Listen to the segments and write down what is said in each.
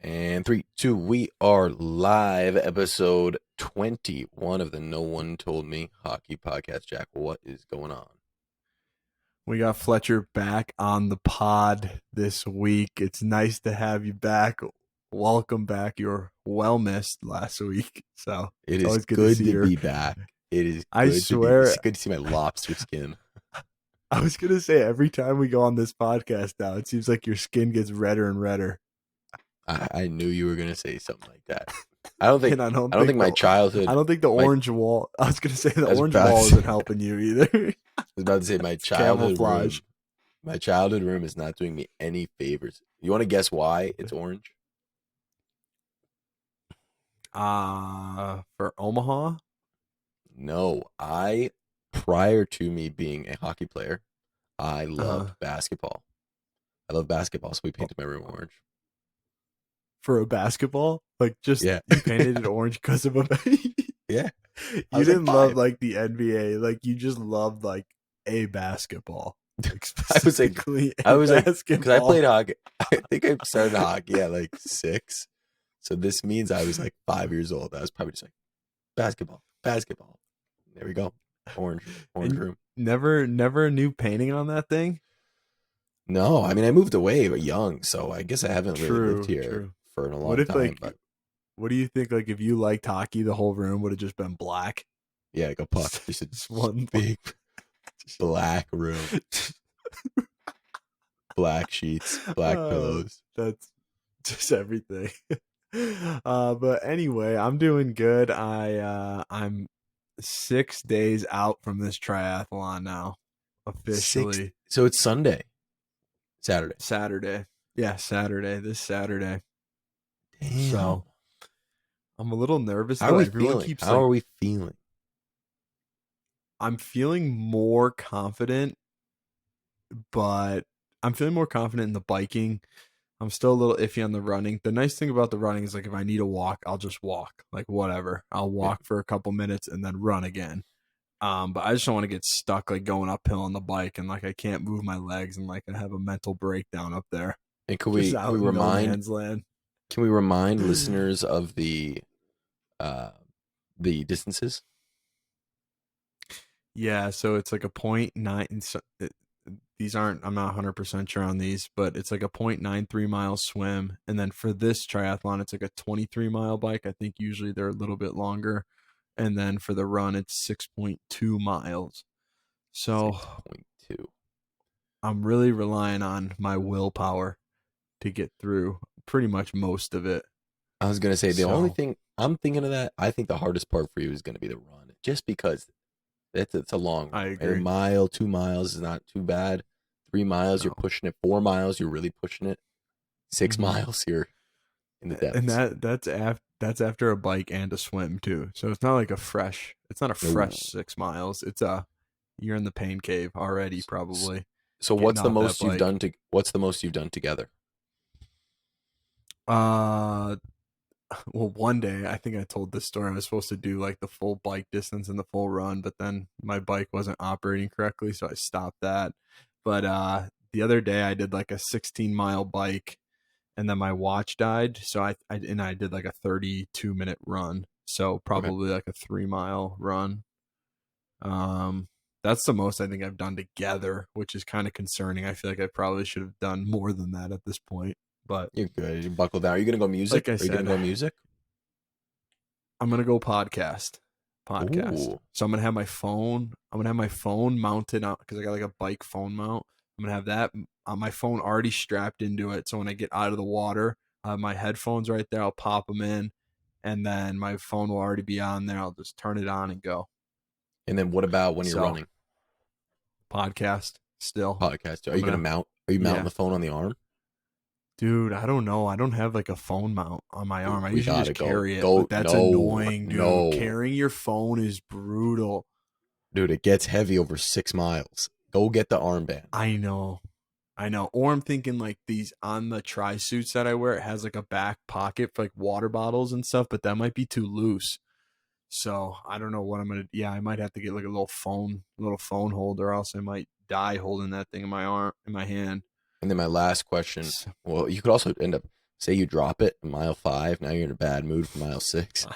And 3, 2, we are live, episode 21 of the No One Told Me Hockey Podcast. Jack, what is going on? We got Fletcher back on the pod this week. It's nice to have you back. Welcome back. You were well missed last week, so It it's is always good see to be back. It is I good swear, it's good to see my lobster skin. I was gonna say every time we go on this podcast now, it seems like your skin gets redder and redder. I knew you were gonna say something like that. I don't think And I don't think my childhood. I don't think the my- orange wall. I was gonna say the I was orange about to wall say- isn't helping you either. I was about to say my childhood room. Camouflage. My childhood room is not doing me any favors. You want to guess why it's orange? For Omaha. No, prior to me being a hockey player, I loved basketball. I love basketball, so we painted my room orange. For a basketball, like just Yeah. you painted it orange because of a Yeah. You was, didn't like, love 5. like the NBA, like you just loved like a basketball. Like, I was like, specifically because basketball. I played hockey. I think I started hockey at like 6, so this means I was like 5 years old. I was probably just like basketball. There we go, orange And room. Never a new painting on that thing. No, I mean I moved away young, so I guess I haven't really lived here True. for a long What if time. like, But what do you think? Like, if you liked hockey, the whole room would have just been black. yeah, like a puck, just Just one big black room, black sheets, black pillows. That's just everything. But anyway, I'm doing good. I'm 6 days out from this triathlon now, officially. So it's Saturday. Saturday. Yeah, Saturday. This Saturday. Damn. So I'm a little nervous. How are though. we Everyone feeling? keeps How are we feeling? I'm feeling more confident, but I'm feeling more confident in the biking. I'm still a little iffy on the running. The nice thing about the running is like if I need to walk, I'll just walk. Like whatever. I'll walk for a couple minutes and then run again. But I just don't want to get stuck like going uphill on the bike and like I can't move my legs and like I have a mental breakdown up there. And can Just we out in no man's land. Can we remind listeners of the distances? Yeah, so it's like a 0.9. These aren't. I'm not 100% sure on these, but it's like a 0.93 mile swim, and then for this triathlon, it's like a 23-mile bike. I think usually they're a little bit longer, and then for the run, it's 6.2 miles. So 6.2. I'm really relying on my willpower to get through pretty much most of it. I was gonna say the only thing I'm thinking of that I think the hardest part for you is gonna be the run, just because it's a long. I agree. A mile, 2 miles is not too bad. 3 miles, you're pushing it. 4 miles, you're really pushing it. 6 miles, you're in the depths. And that's after a bike and a swim too. So it's not like it's not a fresh 6 miles. You're in the pain cave already probably. So what's the most you've done together? Well, one day I think I told this story. I was supposed to do like the full bike distance and the full run, but then my bike wasn't operating correctly, so I stopped that. But the other day I did like a 16-mile bike, and then my watch died, so I did like a 32-minute run, so probably like a 3-mile run. That's the most I think I've done together, which is kind of concerning. I feel like I probably should have done more than that at this point. But you're good. You buckle down. Are you gonna go music? Like I said, Are you gonna go music? I'm gonna go podcast. Ooh. So I'm gonna have my phone. I'm gonna have my phone mounted out because I got like a bike phone mount. I'm gonna have that on my phone already strapped into it. So when I get out of the water, I have my headphones right there. I'll pop them in, and then my phone will already be on there. I'll just turn it on and go. And then what about when you're running? Podcast still. Podcast. Are you mounting the phone on the arm? Dude, I don't know. I don't have like a phone mount on my arm. I usually just carry it. But that's No, annoying, dude. no. Carrying your phone is brutal. Dude, it gets heavy over 6 miles. Go get the armband. I know. Or I'm thinking like these on the tri-suits that I wear, it has like a back pocket for like water bottles and stuff, but that might be too loose. So I don't know what I'm gonna. Yeah, I might have to get like a little phone holder, or else I might die holding that thing in my hand. And then my last question. Well, you could also end up Say you drop it mile 5, now you're in a bad mood for mile 6.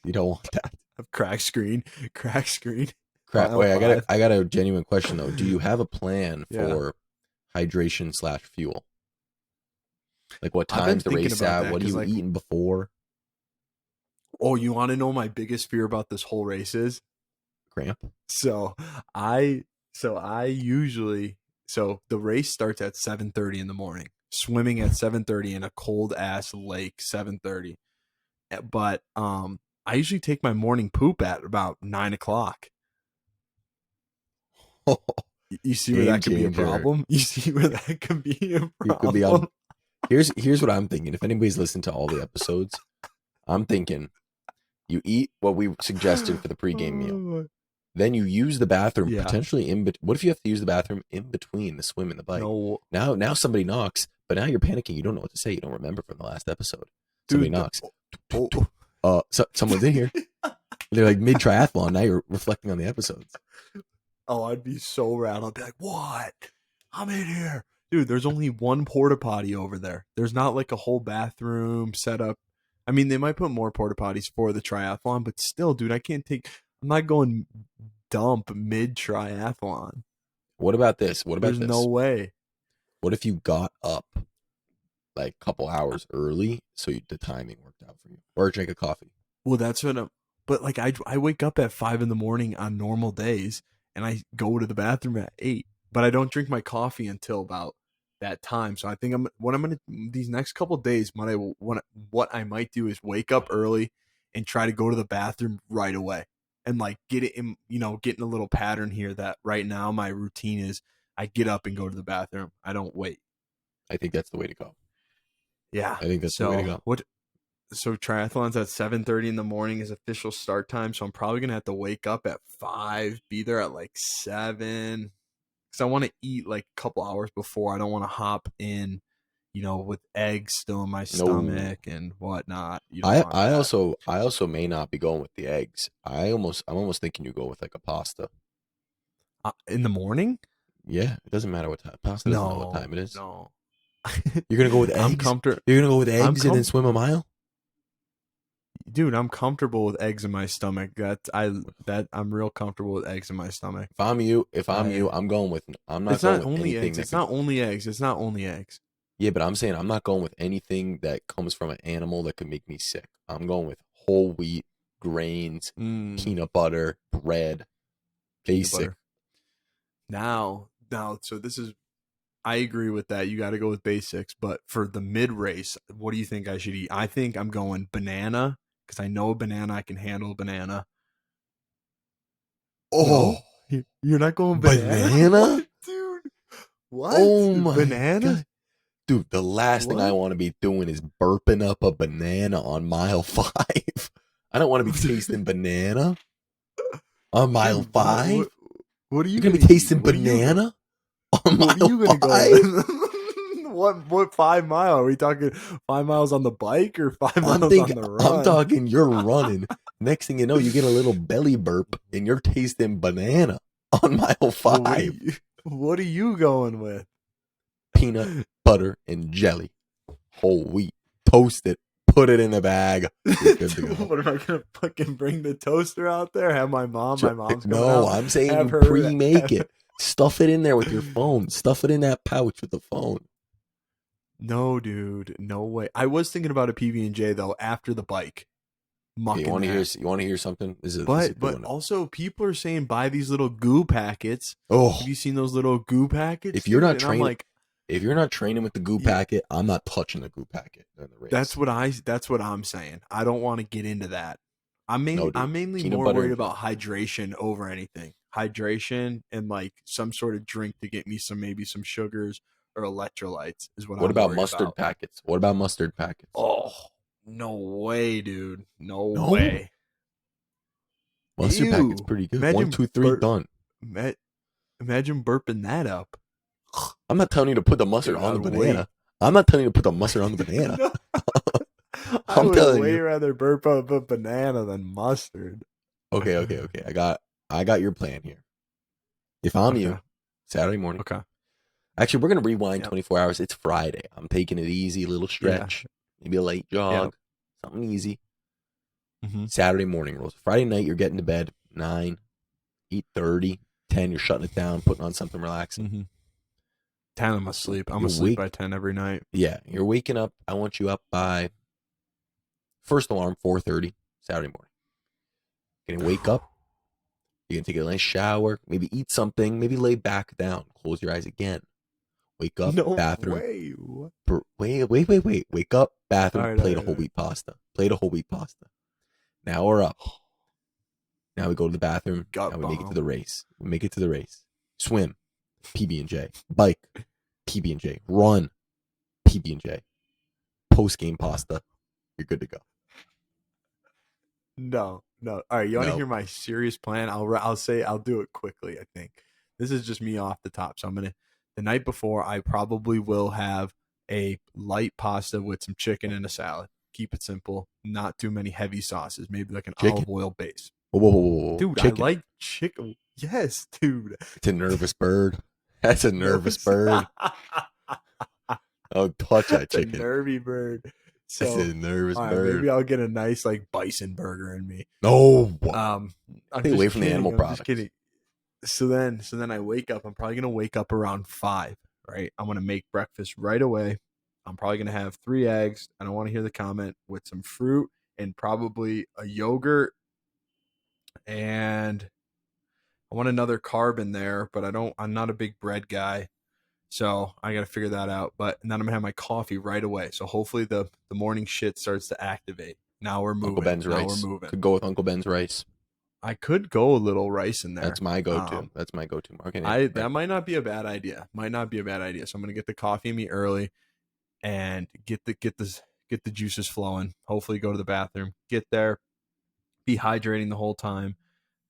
You don't want that. Crack screen, crack screen. Crap. Mile Wait, five. I got a genuine question though. Do you have a plan Yeah, for hydration slash fuel? Like what I've been time's the thinking race about at? that What are because you like, eating before? oh, you want to know my biggest fear about this whole race is? Cramp? So I I usually the race starts at 7:30 in the morning. Swimming at 7:30 in a cold ass lake 7:30. But I usually take my morning poop at about 9 o'clock. You see where Game that could be a changer. problem? You see where that could be a You could be on. problem? Here's what I'm thinking. If anybody's listened to all the episodes, I'm thinking you eat what we suggested for the pregame meal. Then you use the bathroom Yeah. potentially in between. What if you have to use the bathroom in between the swim and the bike? No, Now somebody knocks, but now you're panicking. You don't know what to say. You don't remember from the last episode. Somebody dude. knocks. Oh, Someone's in here. They're like mid triathlon. Now you're reflecting on the episodes. oh, I'd be so rattled. I'd be like, "What? I'm in here, dude." There's only one porta potty over there. There's not like a whole bathroom set up. I mean, they might put more porta potties for the triathlon, but still, dude, I can't take. I'm not going dump mid triathlon. What about this? What about There's no this? way. What if you got up like a couple hours early so the timing worked out for you, or drink a coffee? Well, that's what I'm. But like, I wake up at 5 in the morning on normal days, and I go to the bathroom at 8. But I don't drink my coffee until about that time. So I think I'm gonna these next couple days. What I might do is wake up early and try to go to the bathroom right away, and like get it in. Get in a little pattern here that right now my routine is I get up and go to the bathroom. I don't wait. I think that's the way to go. Yeah. I think that's the way to So go. what so triathlon's at 7:30 in the morning is official start time, so I'm probably gonna have to wake up at 5, be there at like 7, because I want to eat like a couple hours before. I don't want to hop in, with eggs still in my No, stomach and whatnot. You don't want that. I also may not be going with the eggs. I'm almost thinking you go with like a pasta. In the morning? Yeah, it doesn't matter what time. Pasta doesn't know what No, time it is. no. You're gonna go with I'm eggs. comfortable. You're gonna go with eggs and then swim a mile. Dude, I'm comfortable with eggs in my stomach. I'm real comfortable with eggs in my stomach. If I'm you, I'm going with. I'm not It's going not with only anything eggs. that It's could. not only eggs. It's not only eggs. Yeah, but I'm saying I'm not going with anything that comes from an animal that could make me sick. I'm going with whole wheat, grains, Mm, peanut butter, bread, peanut basic. butter. So this is. I agree with that. You got to go with basics. But for the mid race, what do you think I should eat? I think I'm going banana because I know banana. I can handle banana. Oh, No, you're not going banana. banana? What, dude? What Oh my banana? god. Dude, the last thing I What? want to be doing is burping up a banana on mile 5. I don't want to be tasting banana on mile Dude, what, 5. what what are you You're gonna gonna be eat? tasting banana on What are mile you gonna go 5. with? What 5 mile? Are we talking 5 miles on the bike or five I'm miles on thinking, the I'm run? talking. You're running. Next thing you know, you get a little belly burp, and you're tasting banana on mile Well, 5. what are you going with? Peanut butter and jelly, whole wheat, toast it, put it in the bag. You're good to go. What am I gonna fucking bring the toaster out there? Have my mom? My mom's coming No, out. I'm saying Have you her. pre-make it. Stuff it in there with your phone. Stuff it in that pouch with the phone. No, dude, no way. I was thinking about a PB and J though after the bike, Okay, mucking that. you want to hear something? This is a good But one. also people are saying buy these little goo packets. Oh, Have you seen those little goo packets? if you're dude? not And I'm training, like, if you're not training with the goo yeah, packet, I'm not touching the goo packet during the race. that's what I'm saying. I don't want to get into that. No, dude. I'm mainly Peanut more butter worried and about jelly. hydration over anything. Hydration and like some sort of drink to get me maybe some sugars or electrolytes is what What I'm about worried mustard about. packets? What about mustard packets? Oh, no way, dude. No No, way. mustard packets Ew. pretty good. One, Imagine two, three, done. ma- imagine burping that up. I'm not telling you to put the mustard Dude, on I the would wait. banana. I'm not telling you to put the mustard on the banana. No, I I'm would telling way you. rather burp up a banana than mustard. Okay. I got your plan here. If I'm Okay. you, Saturday morning, Okay. Actually, we're gonna rewind Yep. 24 hours. It's Friday. I'm taking it easy, little Yeah. stretch, maybe a late Yep. jog, something easy. Mm-hmm. Saturday morning rolls. Friday night, you're getting to bed 9, 8:30, 10. You're shutting it down, putting on something relaxing. Mm-hmm. 10, I'm asleep. I'm You're asleep wake. by 10 every night. Yeah, you're waking up. I want you up by first alarm 4:30 Saturday morning. You're gonna wake up. You're gonna take a nice shower. Maybe eat something. Maybe lay back down. Close your eyes again. Wake up. No Bathroom. way. What? Wait. Wake up. All Bathroom. right, all Plate right, of all whole right. wheat pasta. Plate of whole wheat pasta. Now we're up. Now we go to the bathroom. Now Gut we make it to bomb. the race. We make it to the race. Swim. PB&J. Bike. PB&J. Run. PB&J. Post game pasta. You're good to go. No, no. All right, you want to No. hear my serious plan? I'll say I'll do it quickly. I think this is just me off the top. So I'm gonna the night before I probably will have a light pasta with some chicken and a salad. Keep it simple. Not too many heavy sauces. Maybe like an Chicken. olive oil base. Whoa. Dude, I Chicken. like chicken. Yes, dude. It's a nervous bird. That's a No, nervous bird. Don't touch that it's a chicken. nervy bird. That's So, a nervous all right, bird. maybe I'll get a nice like bison burger in me. No. Um, I'm Stay just away from the kidding. animal I'm products. just kidding. So then I wake up. I'm probably gonna wake up around 5. Right. I'm gonna make breakfast right away. I'm probably gonna have 3 eggs. I don't want to hear the comment with some fruit and probably a yogurt. And I want another carb in there, but I'm not a big bread guy. So I got to figure that out. But and then I'm gonna have my coffee right away. So hopefully the morning shit starts to activate. Now we're Uncle moving. Ben's Now we're rice. moving. Could go with Uncle Ben's rice. I could go a little rice in there. That's my go-to. That's my go-to market. That might not be a bad idea. Might not be a bad idea. So I'm gonna get the coffee in me early and get the juices flowing. Hopefully go to the bathroom, get there, be hydrating the whole time,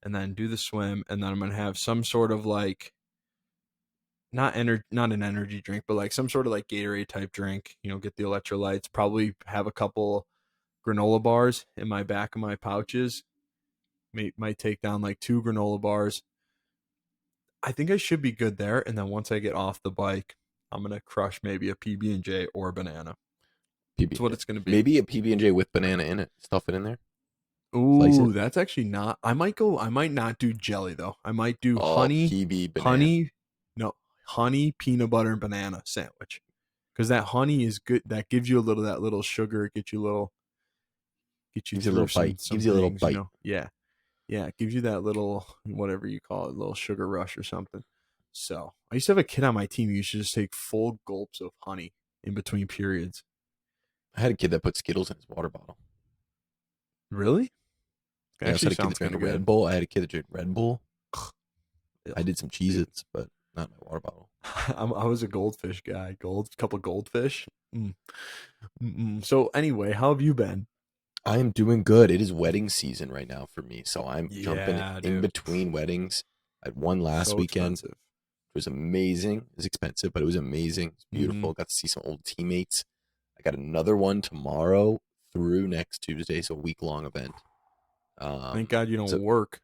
and then do the swim. And then I'm gonna have some sort of like not an energy drink, but like some sort of like Gatorade type drink. Get the electrolytes. Probably have a couple granola bars in my back of my pouches. Might take down like 2 granola bars. I think I should be good there. And then once I get off the bike, I'm gonna crush maybe a PB&J or a banana. That's what PB&J. it's gonna be. Maybe a PB&J with banana in it. Stuff it in there. Slice Ooh, it. that's actually not. I might not do jelly though. I might do PB banana. honey, peanut butter, and banana sandwich. Because that honey is good. That gives you that little sugar. Get you Gives you a through little bite. some Gives you a little things. bite. Yeah. Yeah, it gives you that little whatever you call it, little sugar rush or something. So I used to have a kid on my team who used to just take full gulps of honey in between periods. I had a kid that put Skittles in his water bottle. Really? I also Actually had a kid that sounds drank kind a of Red good. Bull. I had a kid that drank Red Bull. I did some Dude. Cheez-Its, but not my water bottle. I was a goldfish guy. Couple goldfish. So anyway, how have you been? I am doing good. It is wedding season right now for me, so I'm jumping Yeah, in dude. between weddings. I had one last So weekend. expensive. It was amazing. It was expensive, but it was amazing. It's beautiful. Got to see some old teammates. I got another one tomorrow through next Tuesday, so a week-long event. Thank God you don't So work.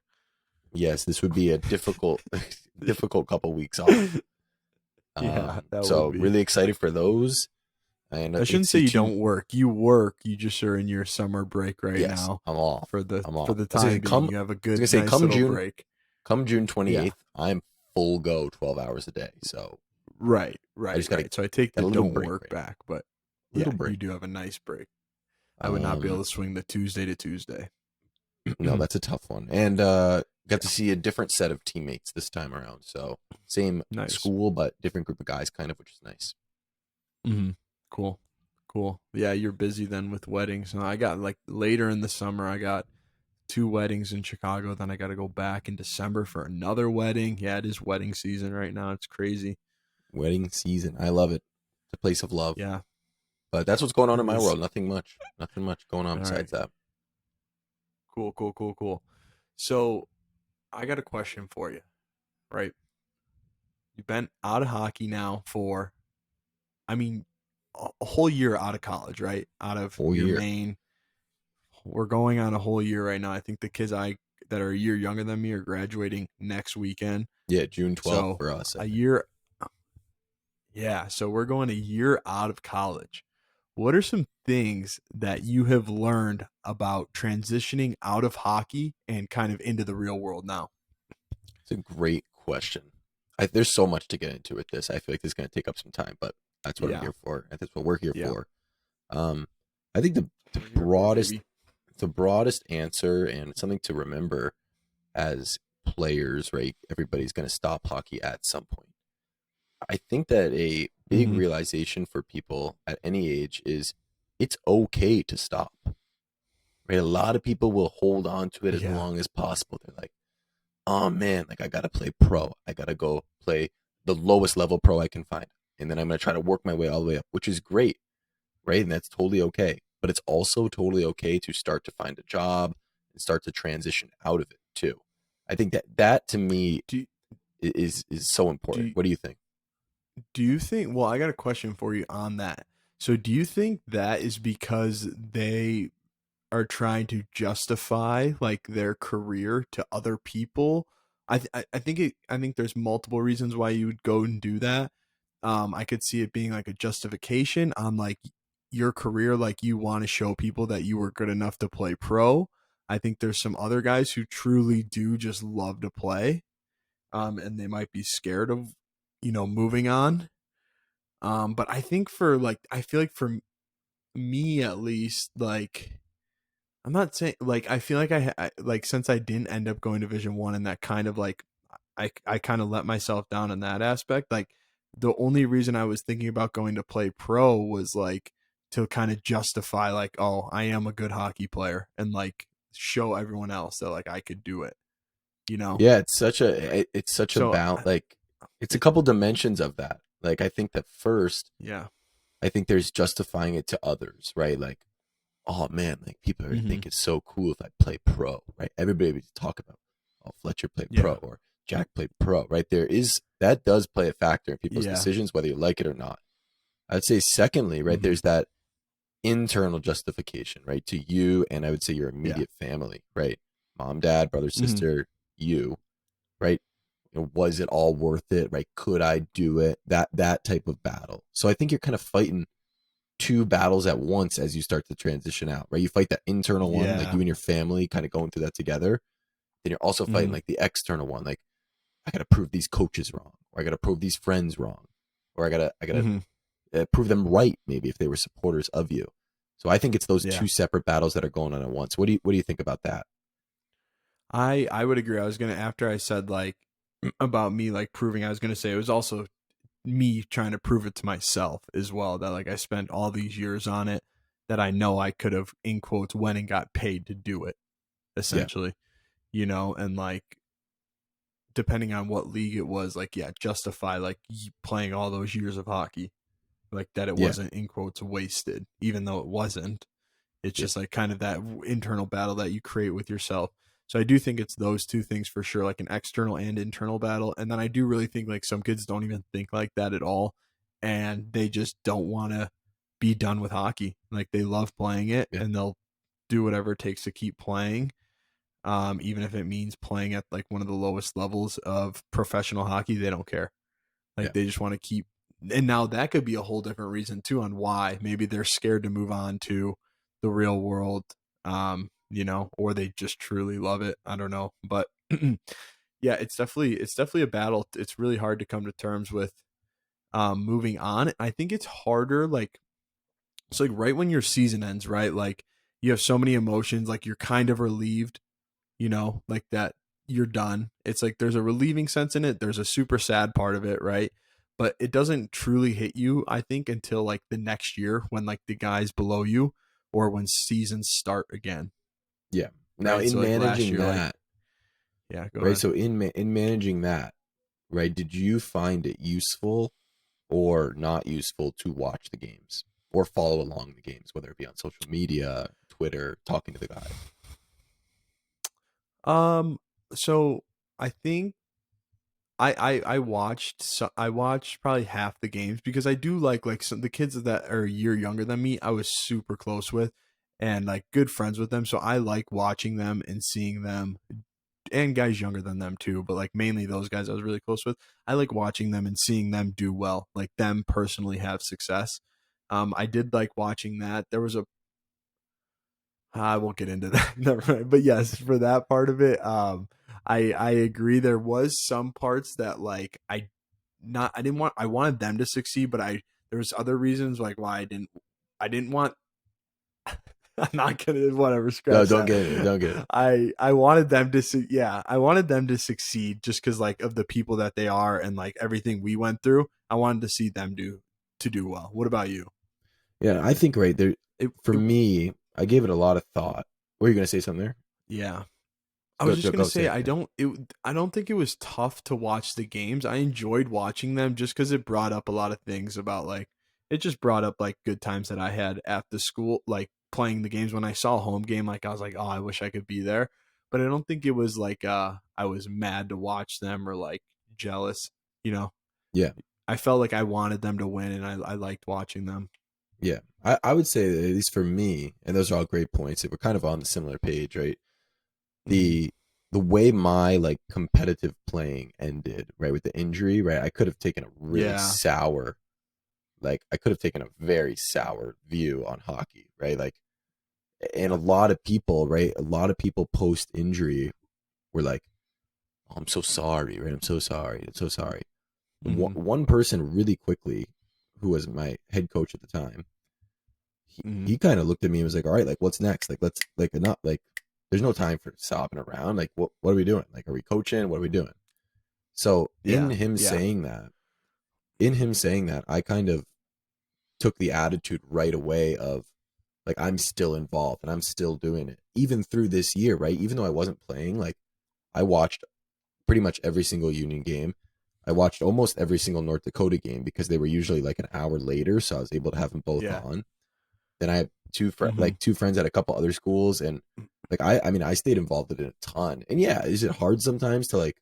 yes, this would be a difficult couple weeks off. Yeah, that So would be. really excited for those. And I shouldn't it's say you two. don't work. You work. You just are in your summer break right Yes, now. I'm off. For the I'm off. for the I was gonna say, time being, you have a good, nice come little June, break. come June Yeah. 28th, I'm full go 12 hours a day. So Right. just gotta So I take get the a little don't break work right back, but little yeah, break. you do have a nice break. I would not be able Um, to swing the Tuesday to Tuesday. no, that's a tough one. And got to see a different set of teammates this time around. So same Nice. school, but different group of guys, kind of, which is nice. Mm-hmm. Cool. Yeah, you're busy then with weddings. And I got like later in the summer, I got 2 weddings in Chicago. Then I got to go back in December for another wedding. Yeah, it is wedding season right now. It's crazy. Wedding season, I love it. It's a place of love. Yeah, But that's what's going on in it my is. world. Nothing much going on All besides right. that. Cool. So I got a question for you. Right, you've been out of hockey now for, I mean, a whole year out of college, right? Out of Whole your year. main. We're going on a whole year right now. I think the kids that are a year younger than me are graduating next weekend. Yeah, June 12th So for us. I a think. year. Yeah, so we're going a year out of college. What are some things that you have learned about transitioning out of hockey and kind of into the real world now? It's a great question. There's so much to get into with this. I feel like this is going to take up some time, but that's what I'm Yeah, here for, and that's what we're here yeah, for. Um, I think the we're here for it, broadest baby. the broadest answer and something to remember as players, right? Everybody's going to stop hockey at some point. I think that a big Mm-hmm. realization for people at any age is it's okay to stop. Right? A lot of people will hold on to it as Yeah, long as possible. They're like, oh man, like I gotta play pro. I gotta go play the lowest level pro I can find. And then I'm gonna try to work my way all the way up, which is great, right? And that's totally okay. But it's also totally okay to start to find a job and start to transition out of it too. I think that to me do is so important. do What do you think? do you think? Well, I got a question for you on that. So, do you think that is because they are trying to justify like their career to other people? I think there's multiple reasons why you would go and do that. I could see it being like a justification on like your career, like you want to show people that you were good enough to play pro. I think there's some other guys who truly do just love to play, and they might be scared of, moving on. But I think for like, I feel like for me at least, like I'm not saying like I feel like like since I didn't end up going to Division 1 and that kind of like I kind of let myself down in that aspect. Like the only reason I was thinking about going to play pro was like to kind of justify like, oh, I am a good hockey player and like show everyone else that like I could do it, you know. Yeah, it's such a So like it's a couple dimensions of that. Like I think that first, yeah. I think there's justifying it to others, right? Like, oh man, like people are Mhm. think it's so cool if I play pro, right? Everybody would talk about, oh, Fletcher played pro Yeah. or Jack played pro, right? There is that does play a factor in people's Yeah. decisions, whether you like it or not. I'd say secondly, right, Mhm. there's that internal justification, right, to you and I would say your Yeah. immediate family, right? Mom, dad, brother, Mhm. sister, you, right? Was it all worth it? Right? Could I do it? That type of battle. So I think you're kind of fighting two battles at once as you start to transition out, right? You fight that internal one, like Yeah. you and your family kind of going through that together. Then you're also fighting Mhm. like the external one, like I gotta prove these coaches wrong, or I gotta prove these friends wrong, or I gotta Mhm. prove them right, maybe if they were supporters of you. So I think it's those Yeah. two separate battles that are going on at once. What do you think about that? I would agree. I was gonna after I said like about me like proving, I was gonna say it was also me trying to prove it to myself as well that like I spent all these years on it that I know I could have in quotes went and got paid to do it Yeah, essentially, and like depending on what league it was, like yeah, justify like playing all those years of hockey, like that it yeah, wasn't in quotes wasted, even though it wasn't. It's yeah, just like kind of that internal battle that you create with yourself. So I do think it's those two things for sure, like an external and internal battle. And then I do really think like some kids don't even think like that at all, and they just don't want to be done with hockey. Like they love playing it, yeah, and they'll do whatever it takes to keep playing. Even if it means playing at like one of the lowest levels of professional hockey, they don't care. yeah, Like they just want to keep. And now that could be a whole different reason too on why maybe they're scared to move on to the real world, or they just truly love it. I don't know, but yeah, it's definitely a battle. It's really hard to come to terms with moving on. I think it's harder like it's like right when your season ends, right? Like you have so many emotions, like you're kind of relieved, like that you're done. It's like there's a relieving sense in it. There's a super sad part of it, right? But it doesn't truly hit you, I think, until like the next year when like the guys below you or when seasons start again, yeah. Now right? So in like last managing year, like that, yeah, go right? ahead. So in managing that, right? Did you find it useful or not useful to watch the games or follow along the games, whether it be on social media, Twitter, talking to the guys? Um, so I think I watched probably half the games because I do like some the kids that are a year younger than me. I was super close with and like good friends with them, so I like watching them and seeing them and guys younger than them too, but like mainly those guys I was really close with. I like watching them and seeing them do well, like them personally have success. I did like watching that. There was a I won't get into that. Never mind. But yes, for that part of it, I agree. There was some parts that like I didn't want I wanted them to succeed, but I there was other reasons like why I didn't want I'm not gonna whatever No, scratch don't that. get it. Don't get it. I wanted them to yeah, I wanted them to succeed just because like of the people that they are and like everything we went through. I wanted to see them do well. What about you? Yeah, I think right there It, for it me, I gave it a lot of thought. Were you gonna say something there? yeah. I was Go, just go, gonna go say say it. Yeah. I don't think it was tough to watch the games. I enjoyed watching them just because it brought up a lot of things about like it just brought up like good times that I had at the school, like playing the games. When I saw a home game, like I was like, oh, I wish I could be there. But I don't think it was like I was mad to watch them or like jealous. You know, Yeah. I felt like I wanted them to win, and I liked watching them. Yeah. I would say that at least for me, and those are all great points, that we're kind of on the similar page, right? Hmm. The the way my like competitive playing ended, right, with the injury, right, I could have taken a really Yeah, sour, like I could have taken a very sour view on hockey, right? Like, and a yeah, lot of people, right, a lot of people post injury were like, oh, I'm so sorry, right? I'm so sorry. I'm so sorry. And hmm one person really quickly, who was my head coach at the time, hmm he kind of looked at me and was like, all right, like what's next? Like let's like not like there's no time for stopping around. Like what are we doing? Like are we coaching? What are we doing? So yeah, yeah, in him saying that, I kind of took the attitude right away of like I'm still involved and I'm still doing it. Even through this year, right? Even though I wasn't playing, like I watched pretty much every single Union game. I watched almost every single North Dakota game because they were usually like an hour later, so I was able to have them both yeah. on. Then I have Hmm. like two friends at a couple other schools, and like I mean I stayed involved in it a ton. And yeah, is it hard sometimes to like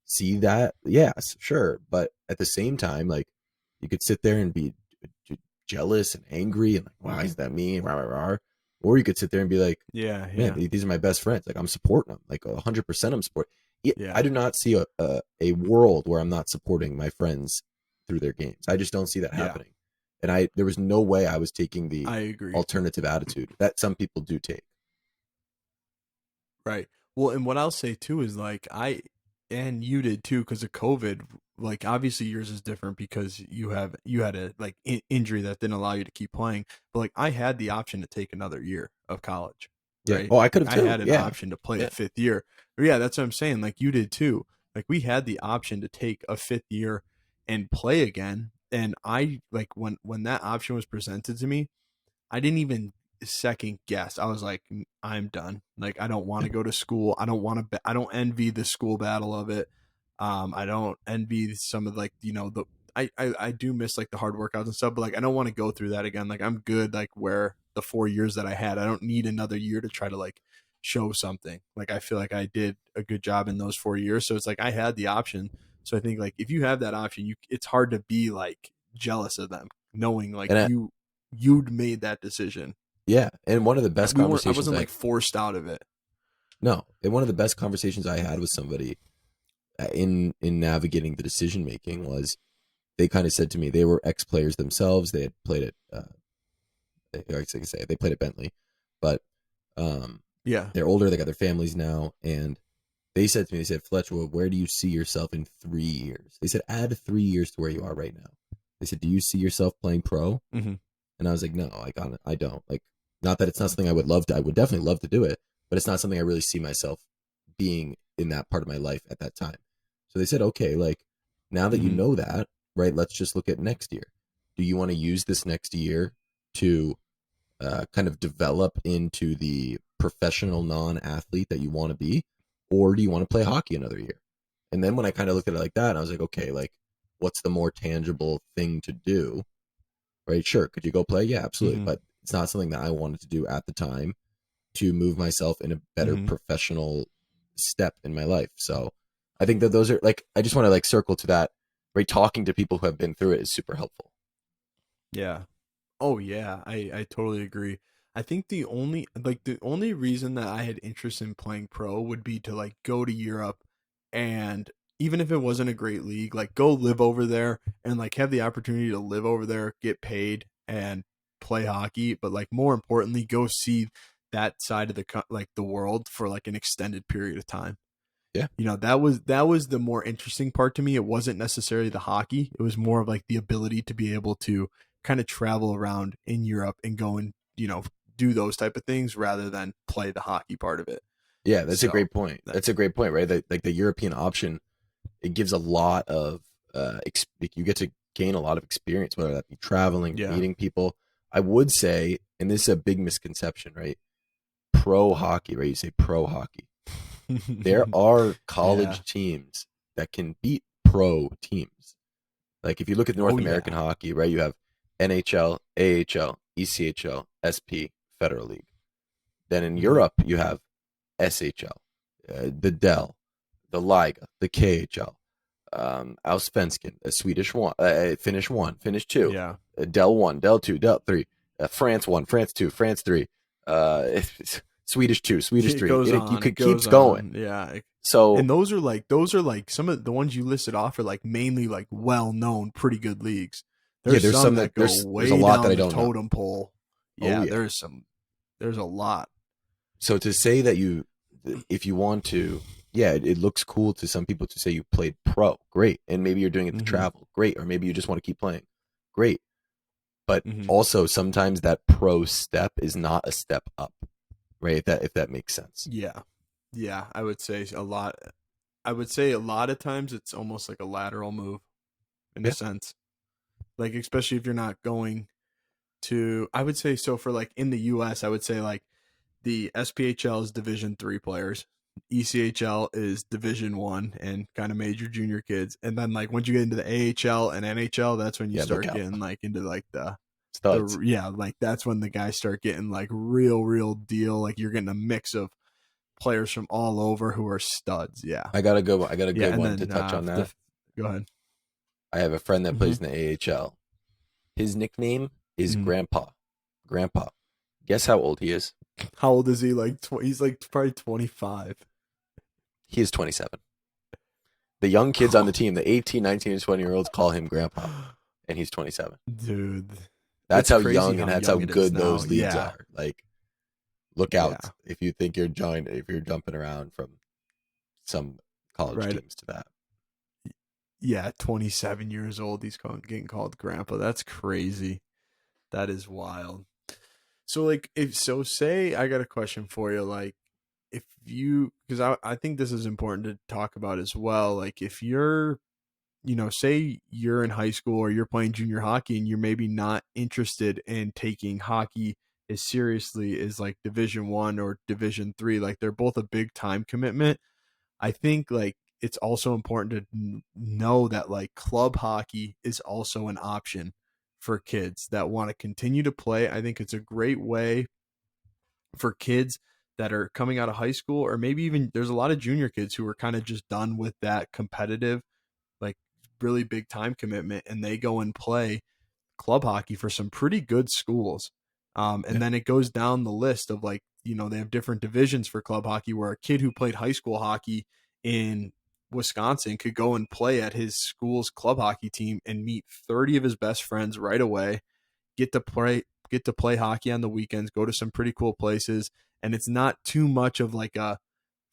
see that? Yes, sure, but at the same time, like you could sit there and be jealous and angry and like, why is that me? Rah, rah, rah. Or you could sit there and be like, Yeah, man, yeah, these are my best friends. Like I'm supporting them. Like 100% I'm supporting. I yeah, do not see a world where I'm not supporting my friends through their games. I just don't see that yeah. happening. And there was no way I was taking the I agree. alternative attitude that some people do take. Right. Well, and what I'll say too is like and you did too because of COVID. Like obviously yours is different because you had a like injury that didn't allow you to keep playing. But like I had the option to take another year of college, Yeah. right? Oh, I could Like have I too. had an Yeah. option to play a Yeah. fifth year. But yeah, that's what I'm saying. Like you did too. Like we had the option to take a fifth year and play again. And I like when that option was presented to me, I didn't even second guess. I was like, I'm done. Like, I don't want Yeah. to go to school. I don't want to. I don't envy the school battle of it. I don't envy some of like the. I do miss like the hard workouts and stuff, but like I don't want to go through that again. Like I'm good. Like where the 4 years that I had, I don't need another year to try to like show something. Like I feel like I did a good job in those 4 years. So it's like I had the option. So I think like if you have that option, you it's hard to be like jealous of them, knowing like And you'd made that decision. yeah. And one of the best We weren't. I conversations wasn't like forced out of it. no, and one of the best conversations I had with somebody in navigating the decision making was they kind of said to me they were ex players themselves. They had played at I can say they played at Bentley, but um, Yeah. they're older. They got their families now, and they said to me, they said, Fletcher, well, where do you see yourself in 3 years? They said, add 3 years to where you are right now. They said, do you see yourself playing pro? Hmm. And I was like, no, I don't. Like, not that it's not something I would love to. I would definitely love to do it, but it's not something I really see myself being in that part of my life at that time. So they said, okay, like now that you Hmm. know that, right? Let's just look at next year. Do you want to use this next year to kind of develop into the professional non-athlete that you want to be, or do you want to play hockey another year? And then when I kind of looked at it like that, I was like, okay, like what's the more tangible thing to do? Right? Sure. Could you go play? Yeah, absolutely. Hmm. But it's not something that I wanted to do at the time to move myself in a better Hmm. professional step in my life. So I think that those are like, I just want to like circle to that, right? Talking to people who have been through it is super helpful. Yeah. Oh yeah. I totally agree. I think the only reason that I had interest in playing pro would be to like go to Europe, and even if it wasn't a great league, like go live over there and like have the opportunity to live over there, get paid and play hockey, but like more importantly go see that side of like the world for like an extended period of time. Yeah. That was the more interesting part to me. It wasn't necessarily the hockey. It was more of like the ability to be able to kind of travel around in Europe and go and, do those type of things rather than play the hockey part of it. Yeah, that's a So great point. that, That's a great point, right? Like the European option, it gives a lot of you get to gain a lot of experience, whether that be traveling, yeah. meeting people. I would say, and this is a big misconception, right? Pro hockey, right? You say pro hockey. There are Yeah. college teams that can beat pro teams. Like if you look at North Oh American yeah. hockey, right? You have NHL, AHL, ECHL, SP, Federal League. Then in Hmm. Europe, you have SHL, the Dell, the Liga, the KHL, Allsvenskan, a Swedish one, Finnish one, Finnish two, Yeah. Dell one, Dell two, Dell three, France one, France two, France three, uh, Swedish two, Swedish It three. goes You on. It could goes keeps going. on. Yeah. So And those are like some of the ones you listed off are like mainly like well-known pretty good leagues. yeah, There's there's some some that that go there's a way lot that down I the don't know. totem pole. Oh Yeah, yeah. there's a lot. So to say that if you want to, yeah, it looks cool to some people to say you played pro, great, and maybe you're doing it to Mhm. travel, great, or maybe you just want to keep playing, great. But Mhm. also sometimes that pro step is not a step up, right? If that makes sense. Yeah. Yeah, I would say a lot. I would say a lot of times it's almost like a lateral move in a Yeah, sense. Like especially if you're not going to I would say so for like in the US, I would say like the SPHL is Division 3 players. ECHL is Division 1 and kind of major junior kids. And then like once you get into the AHL and NHL, that's when you yeah. Look start out, getting like into like the studs. yeah, like that's when the guys start getting like real deal. Like you're getting a mix of players from all over who are studs. Yeah. I got a good one. I got a Yeah, good and one to then touch on that. go ahead. I have a friend that Hmm. plays in the AHL. His nickname is Hmm. Grandpa. Grandpa. Guess how old he is? How old is he? Like he's like probably 25. He is 27. The young kids on the team, the 18, 19, and 20-year-olds, call him Grandpa, and he's 27. Dude, That's it's how crazy young and how that's how young it is good now. those leagues Yeah. are. Like, look Yeah. out if you think if you're jumping around from some college Right. teams to that. Yeah, 27 years old. Getting called grandpa. That's crazy. That is wild. So, like, if so, say I got a question for you. Like, if you, because I think this is important to talk about as well. Like, if you're, say you're in high school or you're playing junior hockey and you're maybe not interested in taking hockey as seriously as like Division 1 or Division 3, like, they're both a big time commitment. I think like it's also important to know that like club hockey is also an option for kids that want to continue to play. I think it's a great way for kids that are coming out of high school, or maybe even there's a lot of junior kids who are kind of just done with that competitive, like really big time commitment, and they go and play club hockey for some pretty good schools. And Yeah. then it goes down the list of like, they have different divisions for club hockey where a kid who played high school hockey in Wisconsin could go and play at his school's club hockey team and meet 30 of his best friends right away, get to play hockey on the weekends, go to some pretty cool places. And it's not too much of like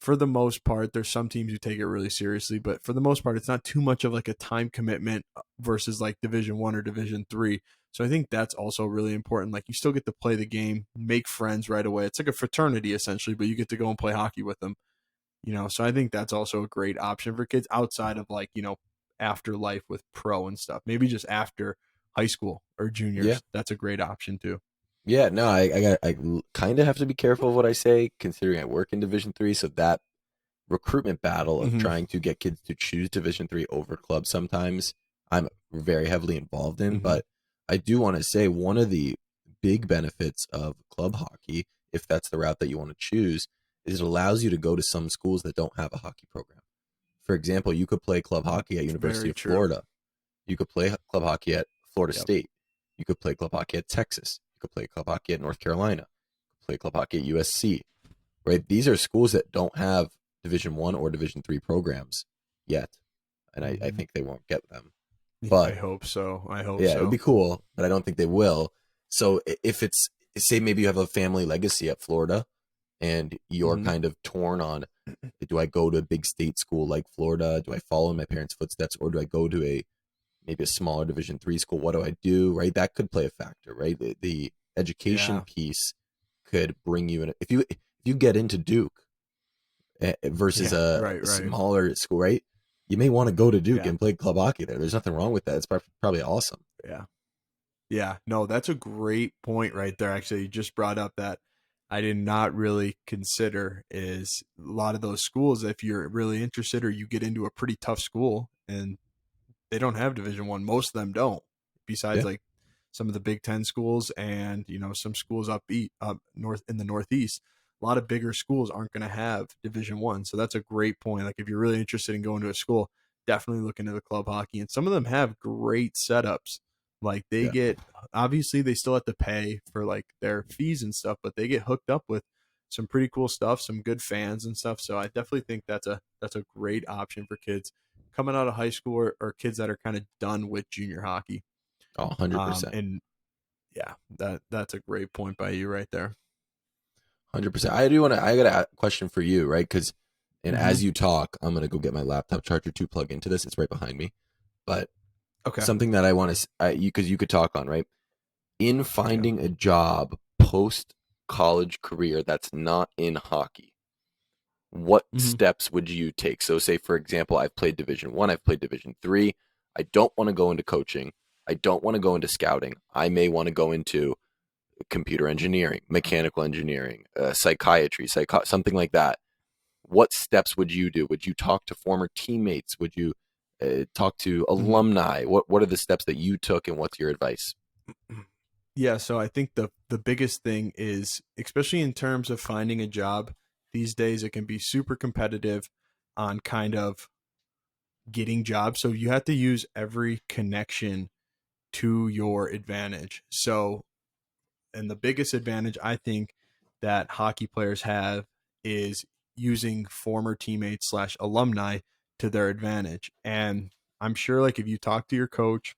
for the most part, there's some teams who take it really seriously, but for the most part, it's not too much of like a time commitment versus like Division 1 or Division 3. So I think that's also really important. Like you still get to play the game, make friends right away. It's like a fraternity essentially, but you get to go and play hockey with them. So I think that's also a great option for kids outside of like, after life with pro and stuff. Maybe just after high school or Yeah. juniors. That's a great option too. Yeah, no, I kind of have to be careful of what I say, considering I work in Division 3. So that recruitment battle of Mm-hmm. trying to get kids to choose Division 3 over club sometimes I'm very heavily involved in. Mm-hmm. But I do want to say one of the big benefits of club hockey, if that's the route that you want to choose, is it allows you to go to some schools that don't have a hockey program. For example, you could play club hockey at University Very of true. Florida. You could play club hockey at Florida Yep. State. You could play club hockey at Texas. You could play club hockey at North Carolina. play club hockey at USC, right? These are schools that don't have Division 1 or Division 3 programs yet, and I Hmm. think they won't get them. I But hope so. I hope yeah, it would be so. cool, but I don't think they will. So if it's, say maybe you have a family legacy at Florida and you're Hmm. kind of torn on, do I go to a big state school like Florida? Do I follow in my parents' footsteps, or do I go to a maybe a smaller Division 3 school? What do I do? Right, that could play a factor. Right, the education Yeah. piece could bring you in. If you get into Duke versus Yeah. a Right. Right. smaller school, right? You may want to go to Duke Yeah. and play club hockey there. There's nothing wrong with that. It's probably awesome. Yeah. Yeah, no, that's a great point right there. Actually, you just brought up that I did not really consider is a lot of those schools. If you're really interested, or you get into a pretty tough school, and they don't have Division 1. Most of them don't. Besides, Yeah. like some of the Big Ten schools, and some schools up north in the Northeast, a lot of bigger schools aren't going to have Division 1. So that's a great point. Like if you're really interested in going to a school, definitely look into the club hockey. And some of them have great setups. Like they Yeah. get, obviously they still have to pay for like their fees and stuff, but they get hooked up with some pretty cool stuff, some good fans and stuff. So I definitely think that's a great option for kids coming out of high school, or kids that are kind of done with junior hockey. Oh, 100%. And yeah, that's a great point by you right there. 100%. I do want to, I got a question for you, right? Because, and Hmm. as you talk, I'm going to go get my laptop charger to plug into this. It's right behind me. But Okay. something that I want to, because you could talk on, right? In Yeah. finding a job post college career that's not in hockey, what Hmm. steps would you take? So, say, for example, I've played Division 1, I've played Division 3. I don't want to go into coaching. I don't want to go into scouting. I may want to go into computer engineering, mechanical engineering, psychiatry, something like that. What steps would you do? Would you talk to former teammates? Would you talk to Hmm. alumni? What are the steps that you took, and what's your advice? Yeah, so I think the biggest thing is, especially in terms of finding a job these days, it can be super competitive on kind of getting jobs. So you have to use every connection to your advantage. So, and the biggest advantage I think that hockey players have is using former teammates slash alumni to their advantage. And I'm sure, like, if you talk to your coach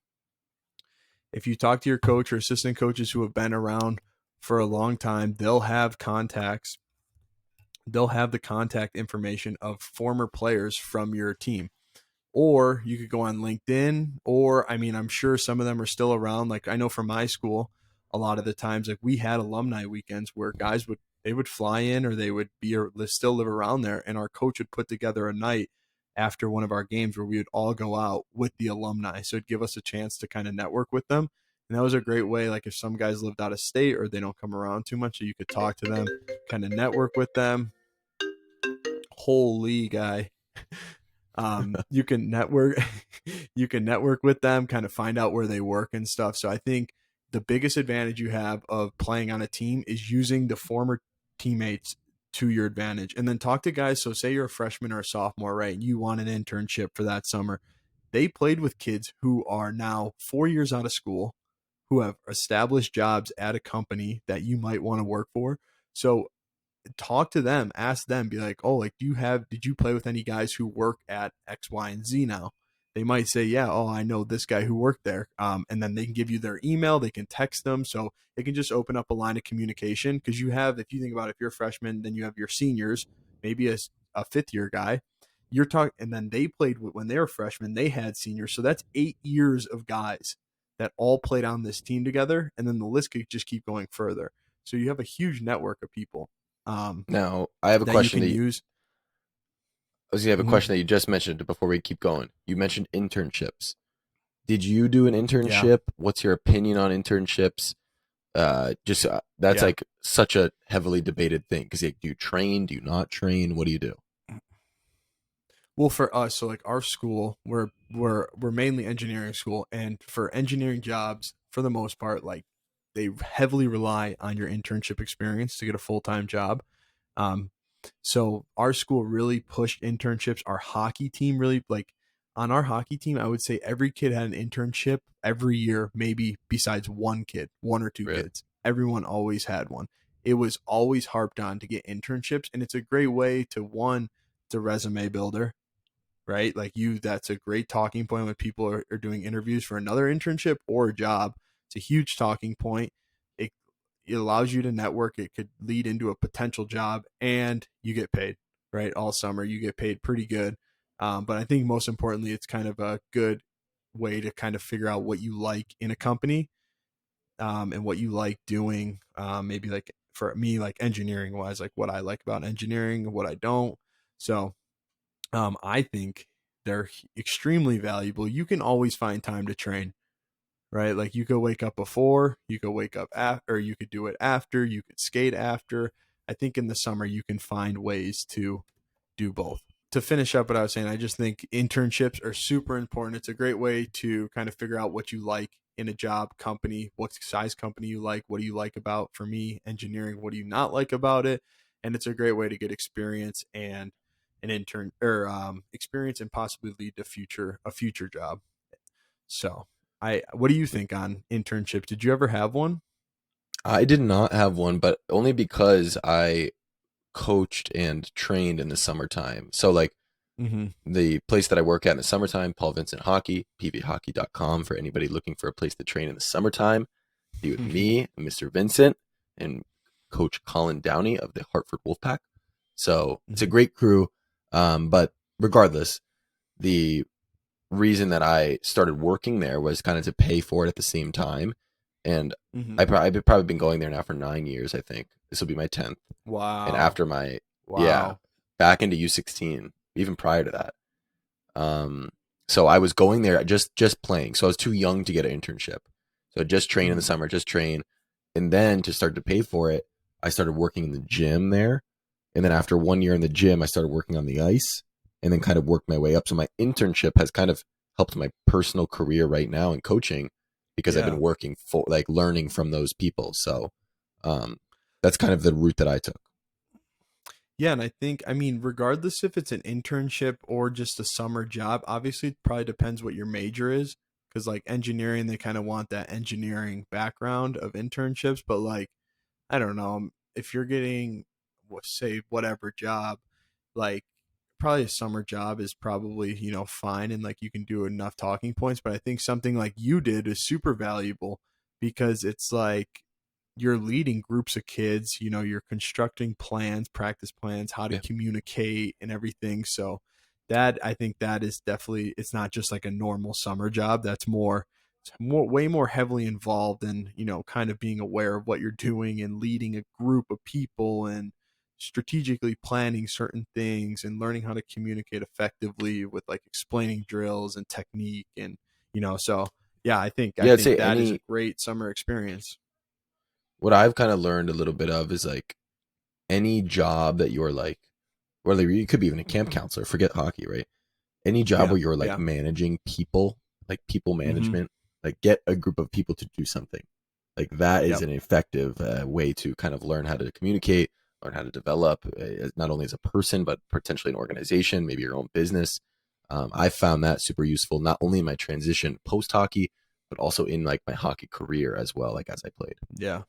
or assistant coaches who have been around for a long time, they'll have the contact information of former players from your team. Or you could go on LinkedIn, or I mean, I'm sure some of them are still around. Like I know from my school, a lot of the times, like we had alumni weekends where guys would fly in, or they would be, or still live around there, and our coach would put together a night after one of our games where we would all go out with the alumni. So it'd give us a chance to kind of network with them. And that was a great way. Like if some guys lived out of state or they don't come around too much, so you could talk to them, kind of network with them. Holy guy. You can network you can network with them, kind of find out where they work and stuff. So I think the biggest advantage you have of playing on a team is using the former teammates to your advantage. And then talk to guys. So say you're a freshman or a sophomore, right, and you want an internship for that summer. They played with kids who are now 4 years out of school, who have established jobs at a company that you might want to work for. So talk to them, ask them, be like, oh, like, did you play with any guys who work at X, Y, and Z now? They might say, yeah, oh, I know this guy who worked there. And then they can give you their email, they can text them. So it can just open up a line of communication. Because if you think about it, if you're a freshman, then you have your seniors, maybe a fifth year guy. You're talking, and then they played when they were freshmen, they had seniors. So that's 8 years of guys that all played on this team together. And then the list could just keep going further. So you have a huge network of people um, Now, I have a that you question can that use. I was gonna have a Mhm. question that you just mentioned before we keep going. You mentioned internships. Did you do an Yeah, internship? What's your opinion on internships? Just that's yeah. like such a heavily debated thing because like, do you train? Do you not train? What do you do? Well, for us, so like our school, we're mainly engineering school, and for engineering jobs, for the most part, like they heavily rely on your internship experience to get a full time job. Um, so our school really pushed internships. Our hockey team really like on our hockey team, I would say every kid had an internship every year, maybe besides one kid, one or two Really? kids. Everyone always had one. it was always harped on to get internships. And it's a great way to, one, it's a resume builder, right? Like that's a great talking point when people are doing interviews for another internship or a job. It's a huge talking point. It, it allows you to network. It could lead into a potential job, and you get paid, right? All summer, you get paid pretty good. But I think most importantly, it's kind of a good way to kind of figure out what you like in a company, and what you like doing. Maybe like for me, like engineering wise, like what I like about engineering and what I don't. So I think they're extremely valuable. You can always find time to train, right? Like you could wake up before, you could wake up after, or you could do it after, you could skate after. I think in the summer you can find ways to do both. To finish up what I was saying, I just think internships are super important. It's a great way to kind of figure out what you like in a job company, what size company you like, what do you like about, for me, engineering, what do you not like about it? And it's a great way to get experience and an intern or experience and possibly lead to a future job. So, what do you think on internships? Did you ever have one? I did not have one, but only because I coached and trained in the summertime. So like Mm-hmm. the place that I work at in the summertime, Paul Vincent Hockey, pvhockey.com for anybody looking for a place to train in the summertime. Be with me, Mr. Vincent, and Coach Colin Downey of the Hartford Wolfpack. So it's a Mm-hmm. great crew. But regardless, the reason that I started working there was kind of to pay for it at the same time. And Mm-hmm. I've probably been going there now for 9 years, I think. This will be my 10th. And Wow. after my, yeah, Wow. back into U16, even prior to that. Um, so I was going there just playing. So I was too young to get an internship. So I just train in the Mm-hmm. summer, just train. And then to start to pay for it, I started working in the gym there. And then after 1 year in the gym, I started working on the ice and then kind of worked my way up. So my internship has kind of helped my personal career right now in coaching because I've Yeah. been working for like learning from those people. So um, that's kind of the route that I took. Yeah, and I think, I mean, regardless if it's an internship or just a summer job, obviously it probably depends what your major is. Because like engineering, they kind of want that engineering background of internships. But like, I don't know, if you're getting, say, whatever job, like probably a summer job is probably, fine, and like you can do enough talking points. But I think something like you did is super valuable because it's like you're leading groups of kids, you're constructing plans, practice plans, how to Yeah. communicate and everything. So that, I think that is definitely, it's not just like a normal summer job. That's more, it's more, way more heavily involved in, kind of being aware of what you're doing and leading a group of people and strategically planning certain things and learning how to communicate effectively with like explaining drills and technique. And so yeah, I Yeah, I'd think say that is a any great summer experience. what I've kind of learned a little bit of is like any job that you're like, whether you could be even a camp counselor, forget hockey, right? Any job Yeah, where you're like yeah. managing people, like people Mm-hmm. management, like get a group of people to do something. Like that is Yep. an effective way to kind of learn how to communicate, learn how to develop, not only as a person, but potentially an organization, maybe your own business. I found that super useful, not only in my transition post hockey, but also in like my hockey career as well, like as I played. Yeah.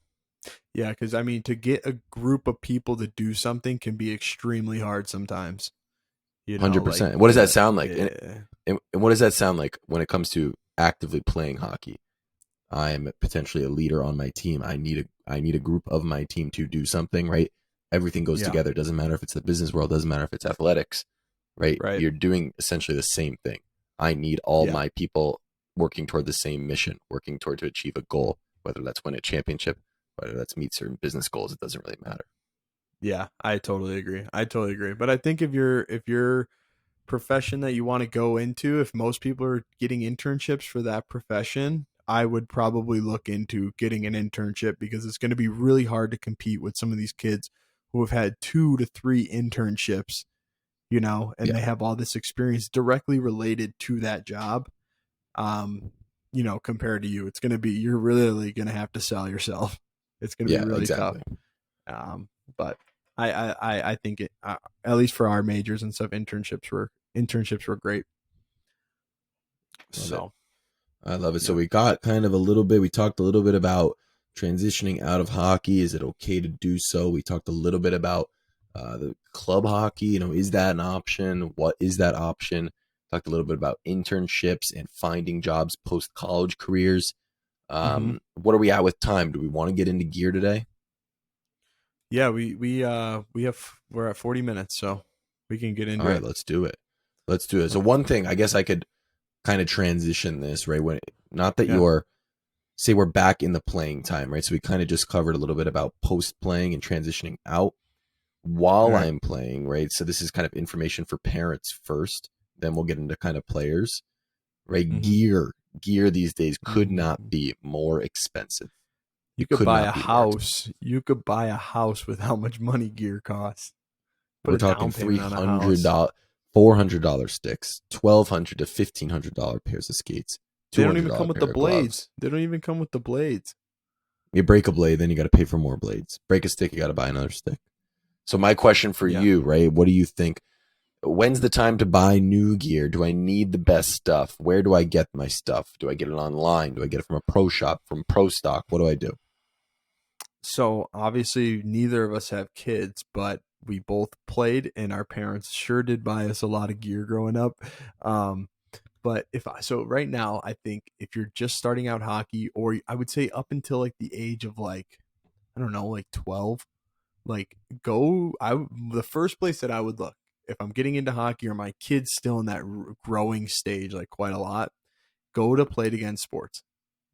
Yeah, because I mean, to get a group of people to do something can be extremely hard sometimes. Like 100%. What does that sound like? yeah, And what does that sound like when it comes to actively playing hockey? I'm potentially a leader on my team. I need a group of my team to do something, right? Everything goes yeah, together. It doesn't matter if it's the business world, doesn't matter if it's athletics, right? right, You're doing essentially the same thing. I need all yeah, my people working toward the same mission, working toward to achieve a goal, whether that's win a championship, whether that's meet certain business goals, it doesn't really matter. yeah. I totally agree. I totally agree. But I think if your profession that you want to go into, if most people are getting internships for that profession, I would probably look into getting an internship because it's going to be really hard to compete with some of these kids who have had 2 to 3 internships, and Yeah. they have all this experience directly related to that job. Um, compared to you, it's going to be, you're really going to have to sell yourself. It's going to be Yeah, really tough. exactly. But I think it, at least for our majors and stuff, internships were great. Love it. So I love it. So yeah. we got kind of a little bit, we talked a little bit about transitioning out of hockey, is it okay to do so? We talked a little bit about the club hockey. Is that an option? What is that option? Talked a little bit about internships and finding jobs post college careers. Mm-hmm. What are we at with time? Do we want to get into gear today? Yeah, we're at 40 minutes, so we can get All into right, it. let's do it. Let's do it. So Uh, one thing, I guess I could kind of transition this, right? When not that yeah. you're say we're back in the playing time, right? So we kind of just covered a little bit about post playing and transitioning out All while right. I'm playing, right? So this is kind of information for parents first. Then we'll get into kind of players, right? Mm-hmm. Gear these days could not Mm-hmm. be more expensive. You It could could buy a not be more expensive. house. You could buy a house with how much money gear costs. Put We're a talking down three payment on a hundred house. dollars, $400 sticks, $1,200 to $1,500 pairs of skates, They two don't hundred even dollar come with the pair of gloves. blades. They don't even come with the blades. You break a blade, then you got to pay for more blades. Break a stick, you got to buy another stick. So my question for Yeah. you, right? What do you think? When's the time to buy new gear? Do I need the best stuff? Where do I get my stuff? Do I get it online? Do I get it from a pro shop, from pro stock? What do I do? So obviously neither of us have kids, but we both played and our parents sure did buy us a lot of gear growing up. Um, but so right now, I think if you're just starting out hockey, or I would say up until like the age of like, I don't know, like 12, like the first place that I would look if I'm getting into hockey or my kids still in that growing stage, like quite a lot, go to Play It Again Sports.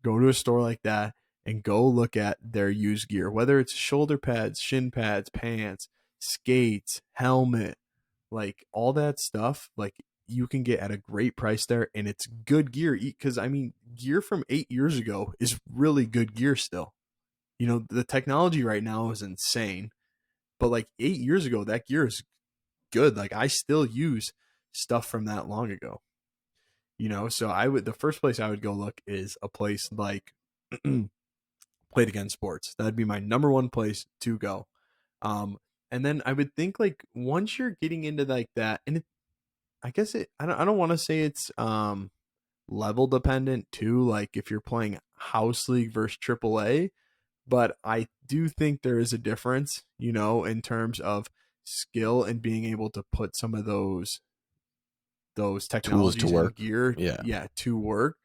Go to a store like that and go look at their used gear, whether it's shoulder pads, shin pads, pants, skates, helmet, like all that stuff. Like you can get at a great price there, and it's good gear. Because I mean, gear from 8 years ago is really good gear still. The technology right now is insane, but like 8 years ago, that gear is good. Like I still use stuff from that long ago. So the first place I would go look is a place like Played Again Sports. That'd be my number one place to go. Um, and then I would think like once you're getting into like that, and I guess I don't want to say it's level dependent too. Like if you're playing house league versus AAA, but I do think there is a difference, in terms of skill and being able to put some of those Tools to technologies and work. gear, Yeah. yeah, to work.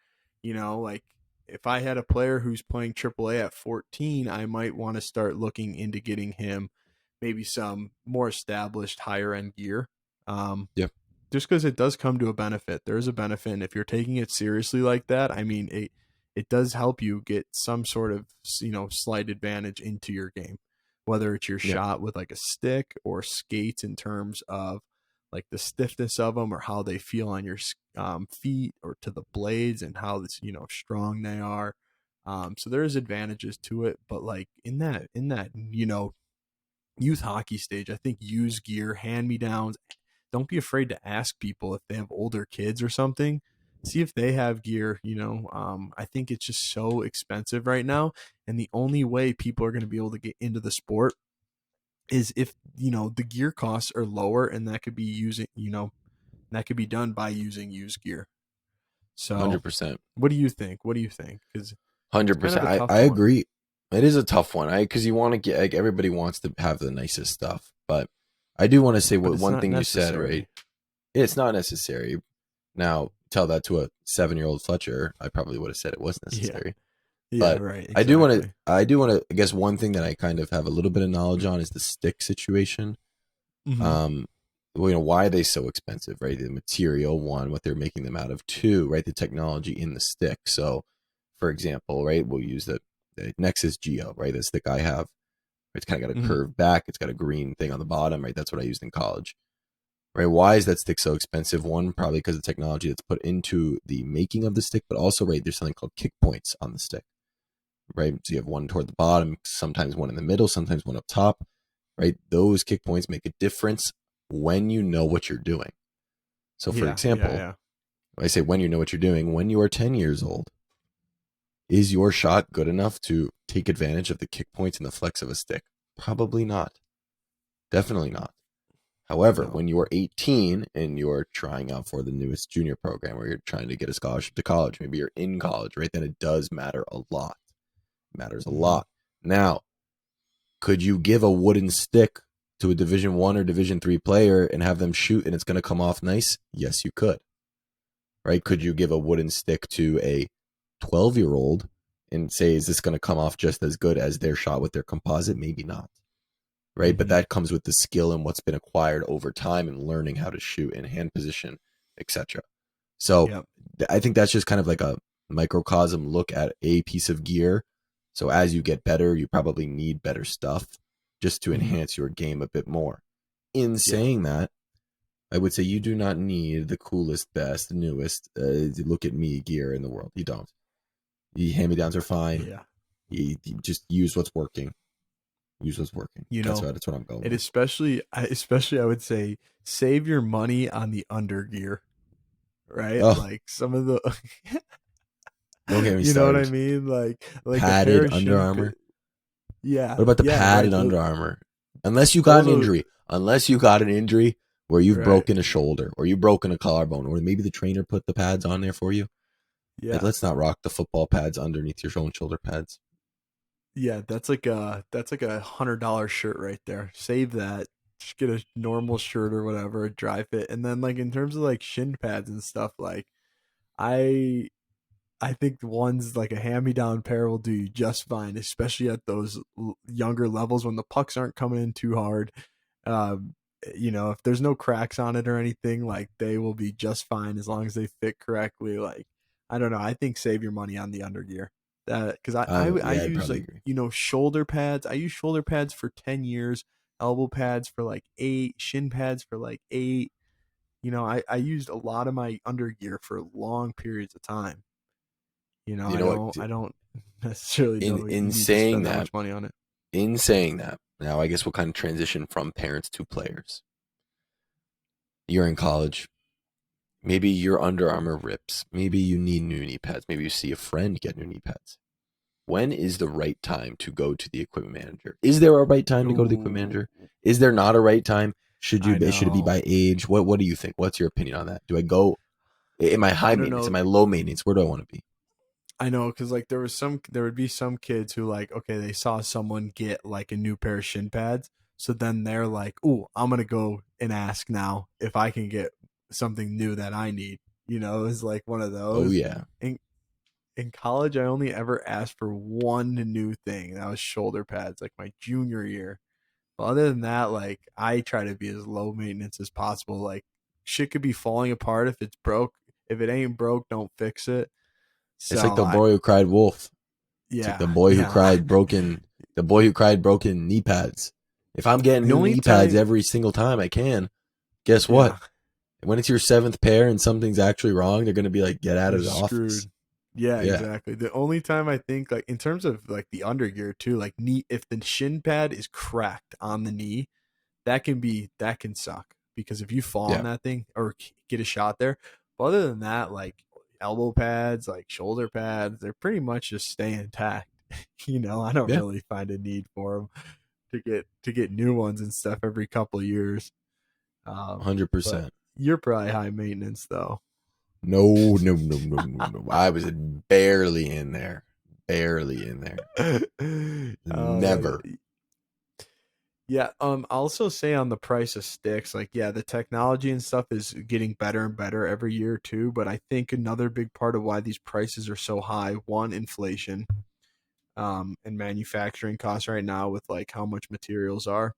Like if I had a player who's playing AAA at 14, I might want to start looking into getting him maybe some more established higher end gear. Um, Yep. just because it does come to a benefit. There is a benefit, and if you're taking it seriously like that, I mean, it does help you get some sort of slight advantage into your game, whether it's your Yep. shot with like a stick or skates in terms of like the stiffness of them or how they feel on your feet or to the blades and how strong they are. So there's advantages to it, but like in that youth hockey stage, I think use gear, hand me downs. Don't be afraid to ask people if they have older kids or something. See if they have gear. I think it's just so expensive right now, and the only way people are going to be able to get into the sport is if the gear costs are lower, and that could be done by using used gear. So, 100%. what do you think? What do you think? Because it's kind of 100%. a I tough one. agree. It is a tough one. Because you want to get, like, everybody wants to have the nicest stuff. But I do want to say But what it's one not thing you said, right? necessary. It's not necessary. Now, tell that to a 7-year-old Fletcher. I probably would have said it was Yeah. necessary. Yeah. But Right. I do want to, Exactly. I guess one thing that I kind of have a little bit of knowledge on is the stick situation. Mm-hmm. Um, why are they so expensive, right? The material, one, what they're making them out of, two, right? The technology in the stick. So, for example, right, we'll use the Nexus Geo, right? The stick I have, it's kind of got a Mm-hmm. curved back. It's got a green thing on the bottom, right? That's what I used in college, right? Why is that stick so expensive? One, probably because of the technology that's put into the making of the stick, but also, right, there's something called kick points on the stick, right? So you have one toward the bottom, sometimes one in the middle, sometimes one up top, right? Those kick points make a difference when you know what you're doing. So, for Yeah. Yeah. example, Yeah. I say when you know what you're doing, when you are 10 years old, is your shot good enough to take advantage of the kick points and the flex of a stick? Probably not. Definitely not. However, No. when you are 18 and you're trying out for the newest junior program or you're trying to get a scholarship to college, maybe you're in college, right? Then it does matter a lot. matters a Mm-hmm. lot. Now, could you give a wooden stick to a Division 1 or Division 3 player and have them shoot and it's going to come off nice? Yes, you could. Right? Could you give a wooden stick to a 12-year-old and say, is this going to come off just as good as their shot with their composite? Maybe not. Right? But Mm-hmm. that comes with the skill and what's been acquired over time and learning how to shoot and hand position, etc. So Yep. I think that's just kind of like a microcosm look at a piece of gear. So as you get better, you probably need better stuff just to Mm-hmm. enhance your game a bit more. In Yeah. saying that, I would say you do not need the coolest, best, newest, look at me gear in the world. You don't. The hand-me-downs are fine. Yeah. You just use what's working. Use what's working. You That's know, right. That's what I'm going it with. especially I would say save your money on the undergear, right? Oh, Like some of the don't get me you know what I started. mean? Like a pair Padded of Under Armour. yeah, What about the yeah, padded right. Under Armour? Unless you got Those an are injury. Unless you got an injury where you've right. broken a shoulder or you've broken a collarbone or maybe the trainer put the pads on there for you. Like, Yeah. let's not rock the football pads underneath your own shoulder pads. Yeah, that's like $100 shirt right there. Save that. Just get a normal shirt or whatever, a dry fit. And then like in terms of like shin pads and stuff, like I I think one's like a hand-me-down pair will do you just fine, especially at those younger levels when the pucks aren't coming in too hard. Um, if there's no cracks on it or anything, like they will be just fine as long as they fit correctly. Like, I don't know. I think save your money on the undergear. That because I Yeah, I'd use probably like agree. shoulder pads. I use shoulder pads for 10 years, elbow pads for like 8, shin pads for like 8. I used a lot of my undergear for long periods of time. You I know what? don't necessarily In know in you need to saying spend that that, much money on it. in saying that, now I guess we'll kind of transition from parents to players. You're in college. Maybe your Under Armour rips. Maybe you need new knee pads. Maybe you see a friend get new knee pads. When is the right time to go to the equipment manager? Is there a right time to go to the equipment Ooh, manager? Is there not a right time? I Should it be know. by age? What do you think? What's your opinion on that? Do I go? Am I high I don't maintenance? know. Am I low maintenance? Where do I want to be? I know because like there would be some kids who like okay they saw someone get like a new pair of shin pads, so then they're like, "Ooh, I'm gonna go and ask now if I can get something new that I need." It's like one of Oh those. yeah, In in college, I only ever asked for one new thing. That was shoulder pads, like my junior year. But other than that, like I try to be as low maintenance as possible. Like shit could be falling apart if it's broke. If it ain't broke, don't fix it. it's like So the I boy who cried wolf. It's like yeah, the boy who yeah. cried broken. The boy who cried broken knee pads. If I'm getting The new only knee pads time every single time I can, guess what? yeah, When it's your seventh pair and something's actually wrong, they're gonna be like, "Get out you're of the office." screwed. Yeah, Yeah, exactly. The only time I think like in terms of like the undergear too, like knee if the shin pad is cracked on the knee, that can suck because if you fall on yeah, that thing or get a shot there, but other than that, like elbow pads, like shoulder pads, they're pretty much just stay intact. I don't yeah. really find a need for them to get new ones and stuff every couple of years. 100%. But you're probably high maintenance though. No, no, no, no, no, no. I was barely in there. Barely in there. uh, Never. Yeah, I'll also say on the price of sticks, like yeah, the technology and stuff is getting better and better every year too, but I think another big part of why these prices are so high, one, inflation, and manufacturing costs right now with like how much materials are.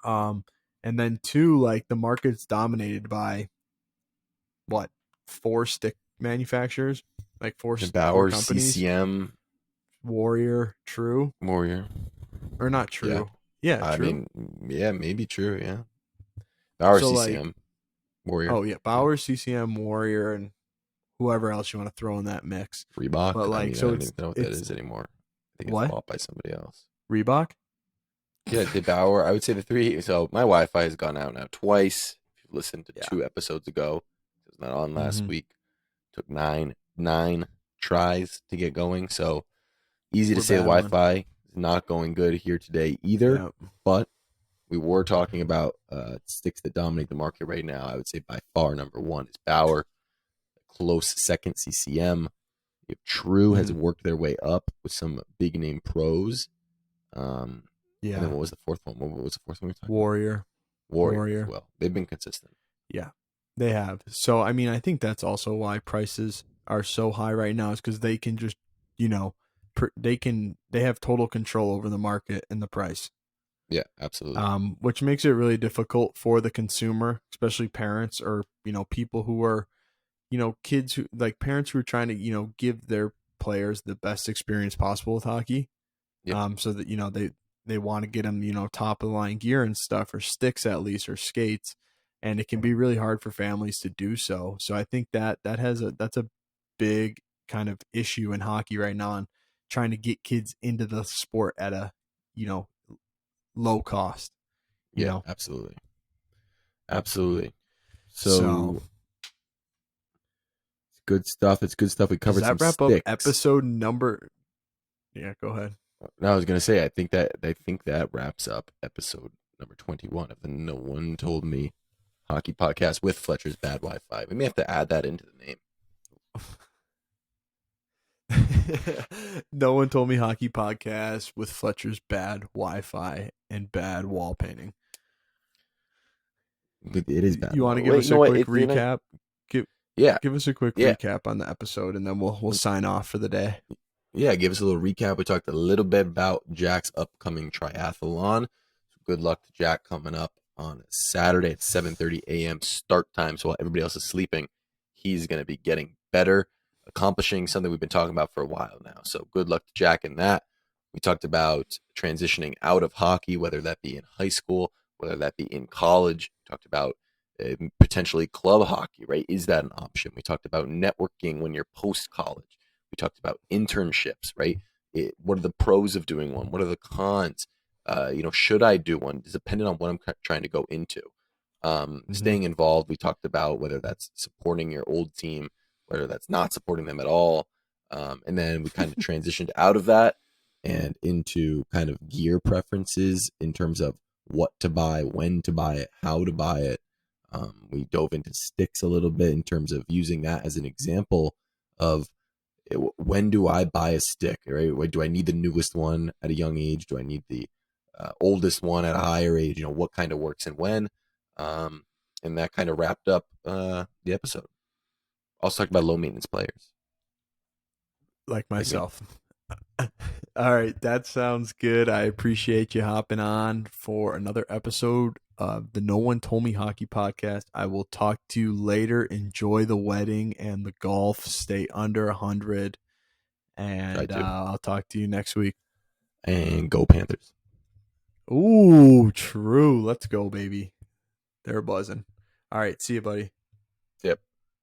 Um, and then two, like the market's dominated by what, four stick manufacturers, like The four Bauer companies, CCM Warrior, True, Warrior. or not Yeah. True. Yeah, I True. mean, yeah, maybe true. Yeah. Bauer So like CCM Warrior. oh yeah, Yeah. Bauer, CCM, Warrior, and whoever else you want to throw in that mix. Reebok. But I like, mean, I so don't even know what that it's is anymore. I think it's what bought by somebody else. Reebok? Yeah, the Bauer. I would say the three. So my Wi-Fi has gone out now twice. If you've listened to Yeah. 2 episodes ago, it was not on last Mm-hmm. week. Took nine tries to get going. So easy to We're say the battling. Wi-Fi is not going good here today either. Yeah. But we were talking about sticks that dominate the market right now. I would say by far number one is Bauer. Close second CCM. You have True has Mhm. worked their way up with some big name pros. Um, and then Yeah. what was the fourth one? What was the fourth one we were talking about? Warrior. Warrior as Warrior. well. They've been consistent. Yeah. They have. So I mean, I think that's also why prices are so high right now is cuz they can just, you know, they have total control over the market and the price. Yeah, absolutely. Which makes it really difficult for the consumer, especially parents or, people who are, kids who like parents who are trying to, give their players the best experience possible with hockey. Yeah, So that, they want to get them, top of the line gear and stuff, or sticks at least, or skates. And it can be really hard for families to do so. So I think that's a big kind of issue in hockey right now, and trying to get kids into the sport at a, you know, low cost, you yeah, know. absolutely. Absolutely. So So it's good stuff. It's good stuff. We does covered some that wrap up sticks. episode number? Yeah, go ahead. No, I was gonna say I think that wraps up episode number 21 of the No One Told Me Hockey Podcast with Fletcher's Bad Wi-Fi. We may have to add that into the name. No one told me hockey podcast with Fletcher's bad Wi-Fi and bad wall painting. It is bad. You want to give Wait, us you know a what? quick It's nice. recap? Give Yeah, give us a quick yeah. recap on the episode, and then we'll sign off for the day. Yeah, give us a little recap. We talked a little bit about Jack's upcoming triathlon. So good luck to Jack coming up on Saturday at 7:30 a.m. start time. So while everybody else is sleeping, he's going to be getting better, accomplishing something we've been talking about for a while now. So good luck to Jack in that. We talked about transitioning out of hockey, whether that be in high school, whether that be in college. We talked about potentially club hockey, right? Is that an option? We talked about networking when you're post college. We talked about internships, right? What are the pros of doing one? What are the cons? Should I do one? It's dependent on what I'm trying to go into. Mm-hmm. Staying involved, we talked about whether that's supporting your old team, whether that's not supporting them at all. And then we kind of transitioned out of that and into kind of gear preferences in terms of what to buy, when to buy it, how to buy it. We dove into sticks a little bit in terms of using that as an example of when do I buy a stick, right? Do I need the newest one at a young age? Do I need the oldest one at a higher age? What kind of works and when? Um, and that kind of wrapped up the episode. Also talked about low maintenance players Like like me. myself. All right, that sounds good. I appreciate you hopping on for another episode of the No One Told Me Hockey Podcast. I will talk to you later. Enjoy the wedding and the golf. Stay under 100. Try And to. I'll talk to you next week. And go Panthers. Ooh, true. Let's go, baby. They're buzzing. All right, see you, buddy.